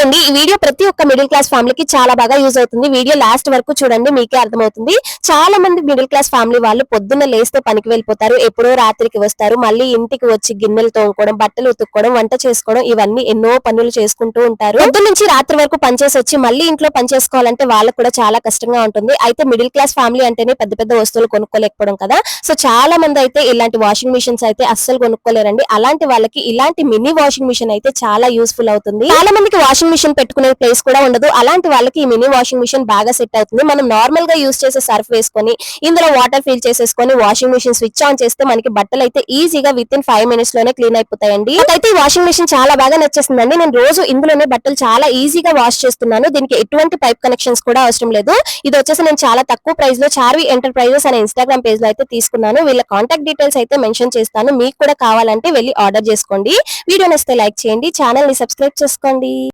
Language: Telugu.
అండి ఈ వీడియో ప్రతి ఒక్క మిడిల్ క్లాస్ ఫ్యామిలీకి చాలా బాగా యూజ్ అవుతుంది. వీడియో లాస్ట్ వరకు చూడండి, మీకే అర్థమవుతుంది. చాలా మంది మిడిల్ క్లాస్ ఫ్యామిలీ వాళ్ళు పొద్దున్న లేస్తే పనికి వెళ్ళిపోతారు, ఎప్పుడో రాత్రికి వస్తారు, మళ్ళీ ఇంటికి వచ్చి గిన్నెలు తోముకోవడం, బట్టలు ఉతుక్కోవడం, వంట చేసుకోవడం, ఇవన్నీ ఎన్నో పనులు చేసుకుంటూ ఉంటారు. పొద్దున్న నుంచి రాత్రి వరకు పనిచేసి వచ్చి మళ్ళీ ఇంట్లో పని చేసుకోవాలంటే వాళ్ళకు కూడా చాలా కష్టంగా ఉంటుంది. అయితే మిడిల్ క్లాస్ ఫ్యామిలీ అంటేనే పెద్ద పెద్ద వస్తువులు కొనుక్కోలేకపోవడం కదా. సో చాలా మంది అయితే ఇలాంటి వాషింగ్ మిషన్స్ అయితే అస్సలు కొనుక్కోలేరండి. అలాంటి వాళ్ళకి ఇలాంటి మినీ వాషింగ్ మిషన్ అయితే చాలా యూస్ఫుల్ అవుతుంది. చాలా మందికి వాషింగ్ మిషన్ పెట్టుకునే ప్లేస్ కూడా ఉండదు. అలాంటి వాళ్ళకి ఈ మినీ వాషింగ్ మిషన్ బాగా సెట్ అవుతుంది. మనం నార్మల్ గా యూస్ చేసే సర్ఫ్ వేసుకొని ఇందులో వాటర్ ఫిల్ చేసేసుకొని వాషింగ్ మిషన్ స్విచ్ ఆన్ చేస్తే మనకి బట్టలు అయితే ఈజీగా విత్ ఇన్ 5 minutes లోనే క్లీన్ అయిపోతాయండి. అయితే ఈ వాషింగ్ మిషన్ చాలా బాగా నచ్చేసిందండి. నేను రోజు ఇందులోనే బట్టలు చాలా ఈజీగా వాష్ చేస్తున్నాను. దీనికి ఎటువంటి పైప్ కనెక్షన్స్ కూడా అవసరం లేదు. ఇది వచ్చేసి నేను చాలా తక్కువ ప్రైస్ లో చార్వి ఎంటర్ప్రైజెస్ అనే ఇన్స్టాగ్రామ్ పేజ్ లో అయితే తీసుకున్నాను. వీళ్ళ కాంటాక్ట్ డీటెయిల్స్ అయితే మెన్షన్ చేస్తాను. మీకు కూడా కావాలంటే వెళ్ళి ఆర్డర్ చేసుకోండి. వీడియో నచ్చితే లైక్ చేయండి, ఛానల్ ని సబ్స్క్రైబ్ చేసుకోండి.